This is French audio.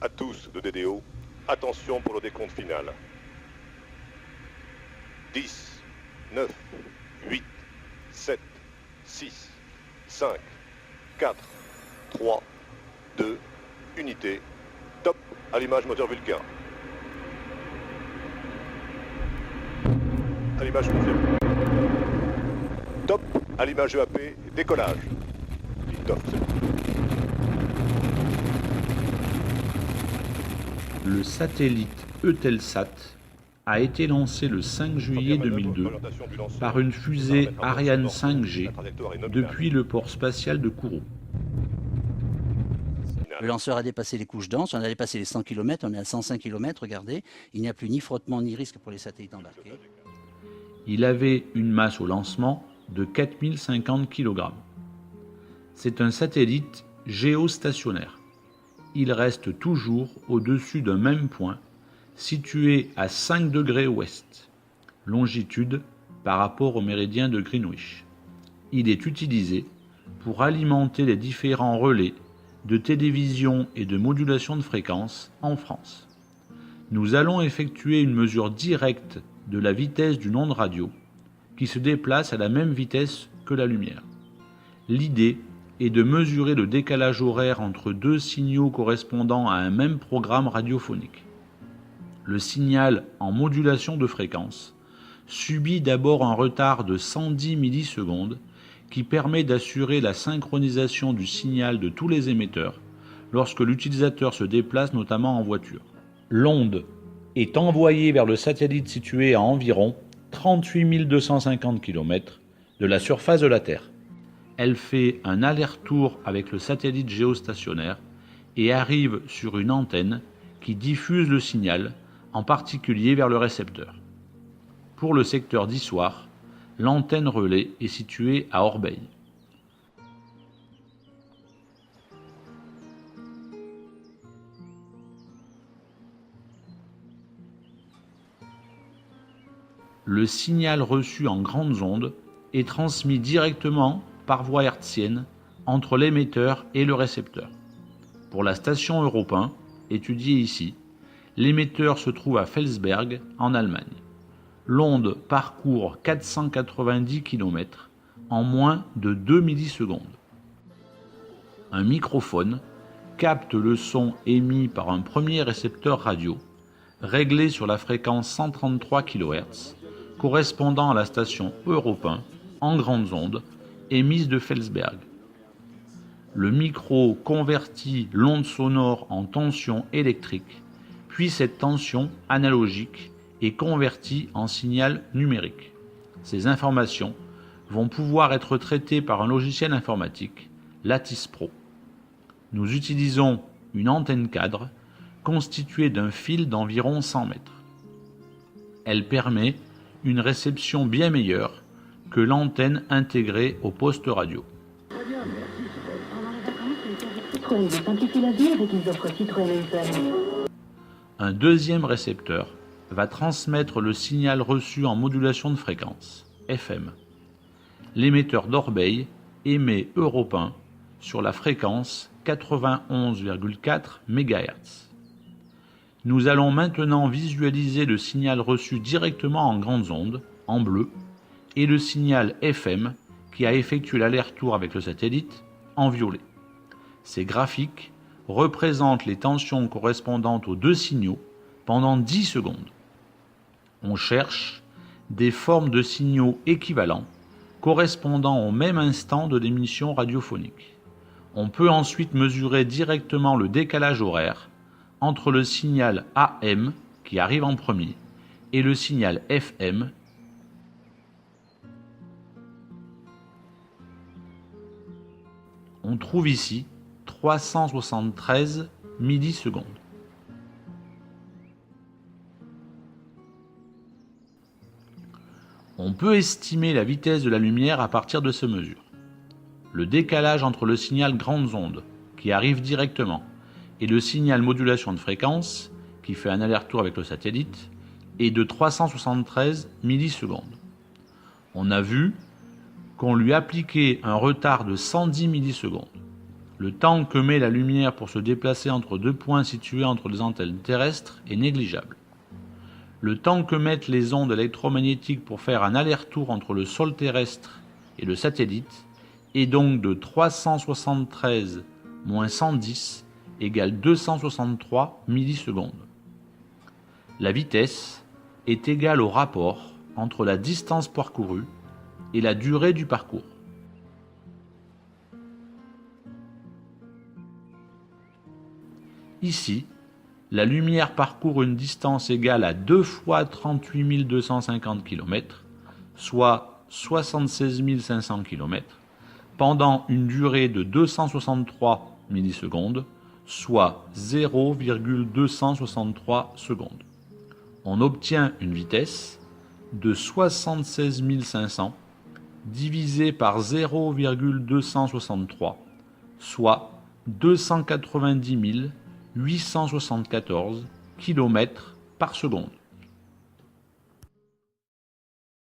À tous de DDO, attention pour le décompte final. 10, 9, 8, 7, 6, 5, 4, 3, 2, unité. Top, allumage moteur Vulcain. Allumage confirmé. Top, allumage EAP, décollage. Lift-off, c'est bon. Le satellite Eutelsat a été lancé le 5 juillet 2002 par une fusée Ariane 5G depuis le port spatial de Kourou. Le lanceur a dépassé les couches denses, on a dépassé les 100 km, on est à 105 km, regardez. Il n'y a plus ni frottement ni risque pour les satellites embarqués. Il avait une masse au lancement de 4050 kg. C'est un satellite géostationnaire. Il reste toujours au-dessus d'un même point, situé à 5 degrés ouest, longitude par rapport au méridien de Greenwich. Il est utilisé pour alimenter les différents relais de télévision et de modulation de fréquence en France. Nous allons effectuer une mesure directe de la vitesse d'une onde radio qui se déplace à la même vitesse que la lumière. L'idée est de mesurer le décalage horaire entre deux signaux correspondant à un même programme radiophonique. Le signal en modulation de fréquence subit d'abord un retard de 110 millisecondes qui permet d'assurer la synchronisation du signal de tous les émetteurs lorsque l'utilisateur se déplace notamment en voiture. L'onde est envoyée vers le satellite situé à environ 38 250 km de la surface de la Terre. Elle fait un aller-retour avec le satellite géostationnaire et arrive sur une antenne qui diffuse le signal, en particulier vers le récepteur. Pour le secteur d'Issoire, l'antenne relais est située à Orbeil. Le signal reçu en grandes ondes est transmis directement par voie hertzienne entre l'émetteur et le récepteur. Pour la station Europe 1, étudiée ici, l'émetteur se trouve à Felsberg, en Allemagne. L'onde parcourt 490 km en moins de 2 millisecondes. Un microphone capte le son émis par un premier récepteur radio, réglé sur la fréquence 133 kHz, correspondant à la station Europe 1 en grandes ondes, émise de Felsberg. Le micro convertit l'onde sonore en tension électrique, puis cette tension analogique est convertie en signal numérique. Ces informations vont pouvoir être traitées par un logiciel informatique, Lattice Pro. Nous utilisons une antenne cadre constituée d'un fil d'environ 100 mètres. Elle permet une réception bien meilleure que l'antenne intégrée au poste radio. Un deuxième récepteur va transmettre le signal reçu en modulation de fréquence, FM. L'émetteur d'Orbeil émet Europe 1 sur la fréquence 91,4 MHz. Nous allons maintenant visualiser le signal reçu directement en grandes ondes, en bleu, et le signal FM qui a effectué l'aller-retour avec le satellite, en violet. Ces graphiques représentent les tensions correspondantes aux deux signaux pendant 10 secondes. On cherche des formes de signaux équivalents correspondant au même instant de l'émission radiophonique. On peut ensuite mesurer directement le décalage horaire entre le signal AM qui arrive en premier et le signal FM . On trouve ici 373 millisecondes. On peut estimer la vitesse de la lumière à partir de ces mesures. Le décalage entre le signal grandes ondes, qui arrive directement, et le signal modulation de fréquence, qui fait un aller-retour avec le satellite, est de 373 millisecondes. On a vu qu'on lui appliquait un retard de 110 millisecondes. le temps que met la lumière pour se déplacer entre deux points situés entre les antennes terrestres est négligeable. Le temps que mettent les ondes électromagnétiques pour faire un aller-retour entre le sol terrestre et le satellite est donc de 373 moins 110 égale 263 millisecondes. La vitesse est égale au rapport entre la distance parcourue et la durée du parcours. Ici, la lumière parcourt une distance égale à 2 fois 38 250 km, soit 76 500 km, pendant une durée de 263 millisecondes, soit 0,263 secondes. On obtient une vitesse de 76 500 divisé par 0,263, soit 290 874 km par seconde.